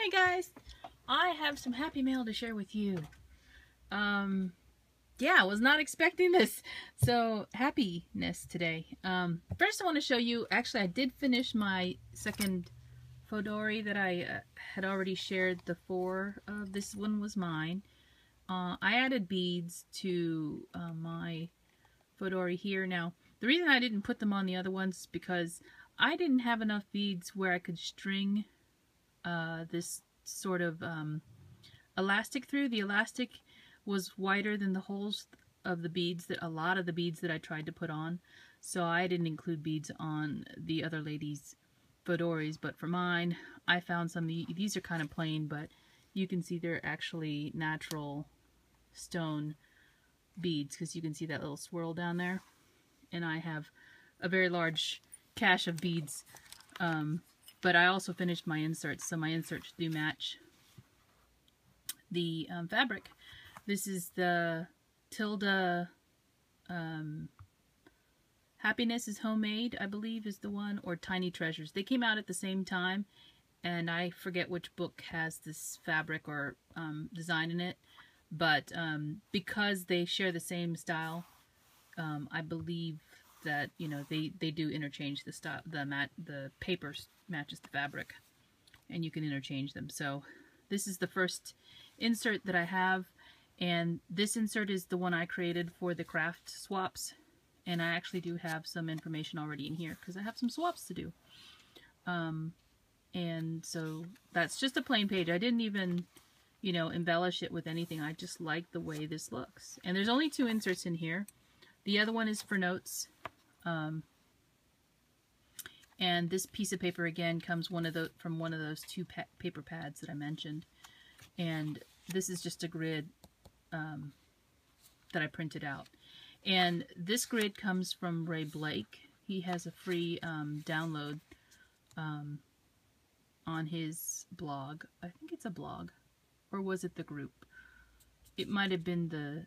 Hey guys, I have some happy mail to share with you. Yeah, I was not expecting this. So, happiness today. First I want to show you, actually I did finish my second Fodori that I had already shared the 4 of. This one was mine. I added beads to my Fodori here. Now, the reason I didn't put them on the other ones is because I didn't have enough beads where I could string this sort of elastic through. The elastic was wider than the holes of the beads, that a lot of the beads that I tried to put on, so I didn't include beads on the other ladies' Fodoris. But for mine, I found some. These are kind of plain, but you can see they're actually natural stone beads, because you can see that little swirl down there, and I have a very large cache of beads. But I also finished my inserts, so my inserts do match the fabric. This is the Tilda Happiness is Homemade, I believe is the one, or Tiny Treasures. They came out at the same time, and I forget which book has this fabric or design in it, but because they share the same style, I believe that, you know, they do interchange the style. The paper matches the fabric, and you can interchange them. So this is the first insert that I have, and this insert is the one I created for the craft swaps, and I actually do have some information already in here because I have some swaps to do. And so that's just a plain page. I didn't even, you know, embellish it with anything. I just like the way this looks. And there's only 2 inserts in here. The other one is for notes. And this piece of paper again comes from one of those 2 paper pads that I mentioned. And this is just a grid that I printed out. And this grid comes from Ray Blake. He has a free download on his blog. I think it's a blog. Or was it the group? It might have been the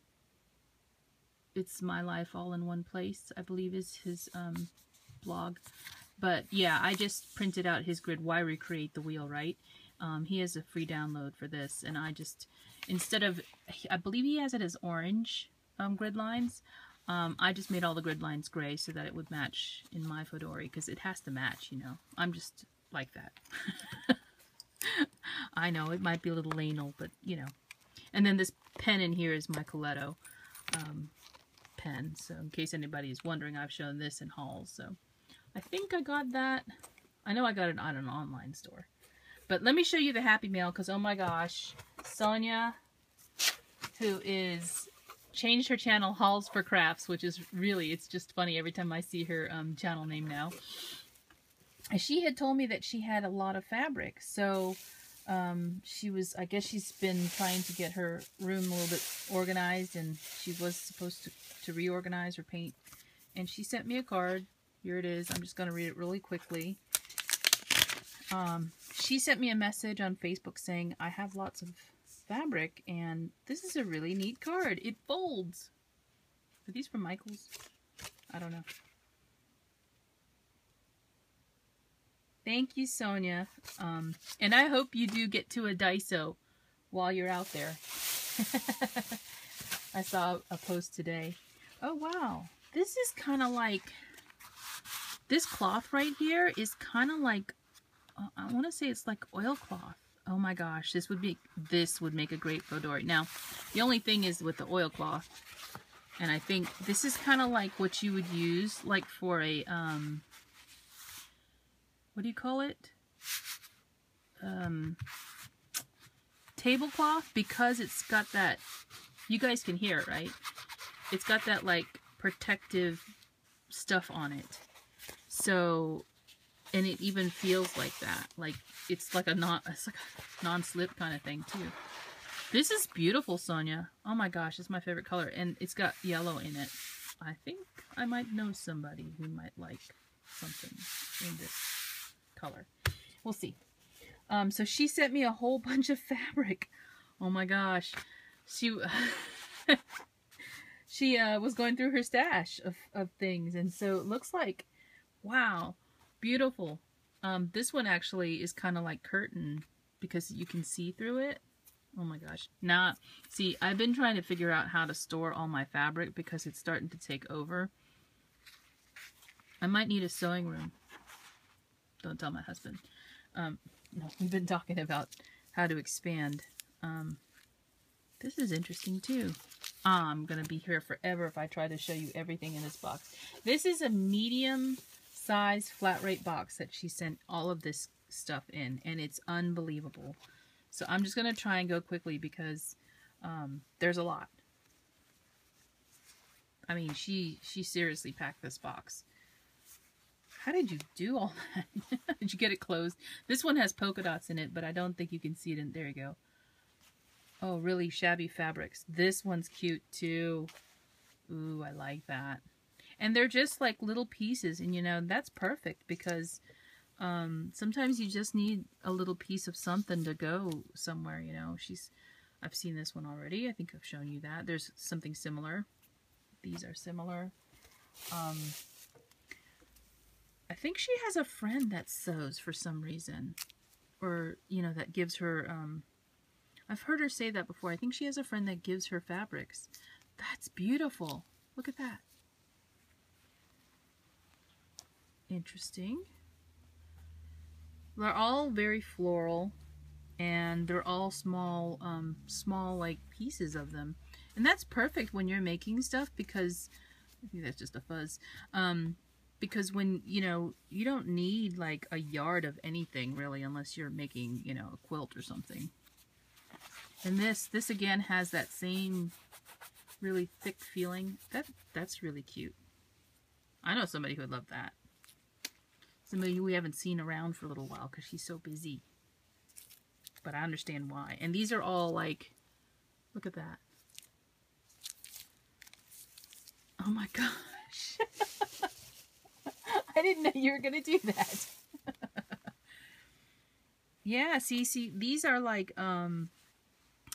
It's My Life All in One Place, I believe is his blog. But yeah, I just printed out his grid, Why Recreate the Wheel, right? He has a free download for this, and I just, instead of, I believe he has it as orange grid lines, I just made all the grid lines gray so that it would match in my Fodori, because it has to match, you know. I'm just like that. I know, it might be a little anal, but, you know. And then this pen in here is my Coletto pen, so in case anybody is wondering, I've shown this in hauls. So I think I got that. I know I got it on an online store. But let me show you the happy mail, because oh my gosh, Sonia, who is changed her channel Hauls4crafts, which is really, it's just funny every time I see her channel name now. She had told me that she had a lot of fabric, so she was, I guess she's been trying to get her room a little bit organized, and she was supposed to reorganize or paint. And she sent me a card. Here it is. I'm just going to read it really quickly. She sent me a message on Facebook saying, I have lots of fabric, and this is a really neat card. It folds. Are these from Michael's? I don't know. Thank you, Sonia. And I hope you do get to a Daiso while you're out there. I saw a post today. Oh, wow. This is kind of like, this cloth right here is kind of like, I want to say it's like oilcloth. Oh my gosh, this would make a great Fodori. Now, the only thing is with the oilcloth, and I think this is kind of like what you would use like for a what do you call it? Tablecloth, because it's got that, you guys can hear it, right? It's got that like protective stuff on it. So, and it even feels like that. Like it's like a non-slip kind of thing too. This is beautiful, Sonia. Oh my gosh, it's my favorite color, and it's got yellow in it. I think I might know somebody who might like something in this color. We'll see. So she sent me a whole bunch of fabric. Oh my gosh. She was going through her stash of things, and so it looks like, wow, beautiful. This one actually is kind of like curtain because you can see through it. Oh my gosh. Now, see, I've been trying to figure out how to store all my fabric because it's starting to take over. I might need a sewing room. Don't tell my husband. No, we've been talking about how to expand. This is interesting too. I'm going to be here forever if I try to show you everything in this box. This is a medium size flat rate box that she sent all of this stuff in, and it's unbelievable. So I'm just going to try and go quickly because there's a lot. I mean, she seriously packed this box. How did you do all that? Did you get it closed? This one has polka dots in it, but I don't think you can see it in. There you go. Oh, really shabby fabrics. This one's cute too. Ooh, I like that. And they're just like little pieces, and you know, that's perfect because sometimes you just need a little piece of something to go somewhere, you know. I've seen this one already. I think I've shown you that. There's something similar. These are similar. I think she has a friend that sews for some reason, or, you know, that gives her, I've heard her say that before. I think she has a friend that gives her fabrics. That's beautiful. Look at that. Interesting. They're all very floral, and they're all small, small like pieces of them. And that's perfect when you're making stuff because, I think that's just a fuzz, because when, you know, you don't need like a yard of anything really unless you're making, you know, a quilt or something. And this again has that same really thick feeling. That's really cute. I know somebody who would love that. Somebody we haven't seen around for a little while because she's so busy. But I understand why. And these are all like, look at that. Oh my gosh. I didn't know you were going to do that. Yeah, see, these are like,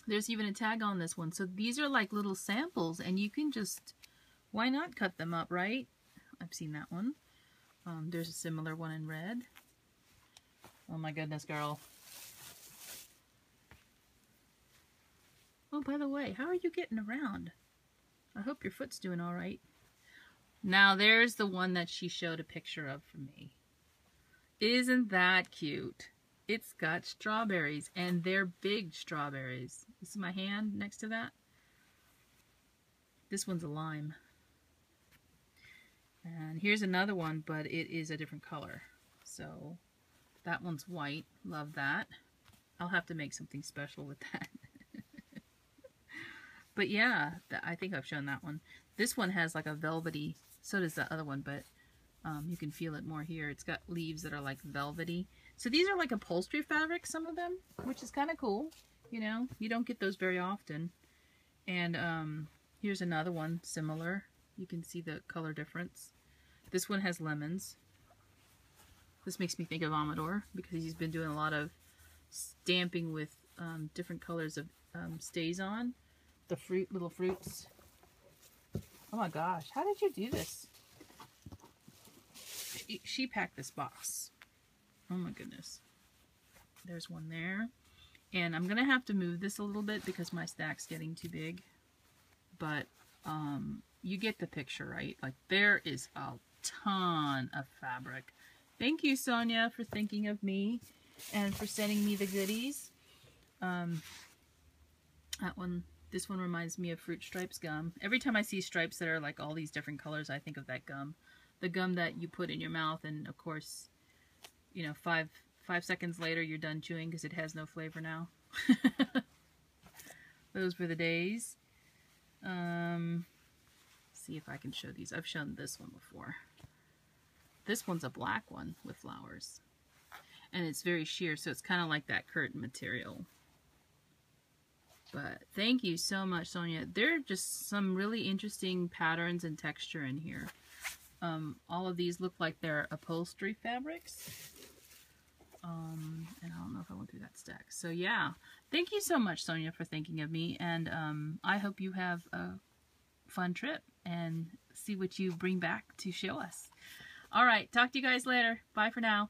there's even a tag on this one. So these are like little samples, and you can just, why not cut them up, right? I've seen that one. There's a similar one in red. Oh my goodness, girl. Oh, by the way, how are you getting around? I hope your foot's doing all right. Now, there's the one that she showed a picture of for me. Isn't that cute? It's got strawberries, and they're big strawberries. This is my hand next to that. This one's a lime. And here's another one, but it is a different color. So, that one's white. Love that. I'll have to make something special with that. But yeah, I think I've shown that one. This one has like a velvety, so does that other one, but you can feel it more here. It's got leaves that are like velvety. So these are like upholstery fabrics, some of them, which is kind of cool. You know, you don't get those very often. And here's another one, similar. You can see the color difference. This one has lemons. This makes me think of Amador because he's been doing a lot of stamping with different colors of stays on. The little fruits. Oh my gosh, how did you do this? She packed this box. Oh my goodness. There's one there. And I'm gonna have to move this a little bit because my stack's getting too big. But you get the picture, right? Like, there is a ton of fabric. Thank you, Sonia, for thinking of me and for sending me the goodies. This one reminds me of Fruit Stripes gum. Every time I see stripes that are like all these different colors, I think of that gum. The gum that you put in your mouth, and of course, you know, five seconds later you're done chewing because it has no flavor now. Those were the days. See if I can show these. I've shown this one before. This one's a black one with flowers. And it's very sheer, so it's kind of like that curtain material. But thank you so much, Sonia. There are just some really interesting patterns and texture in here. All of these look like they're upholstery fabrics. And I don't know if I went through that stack. So yeah, thank you so much, Sonia, for thinking of me. And I hope you have a fun trip and see what you bring back to show us. All right, talk to you guys later. Bye for now.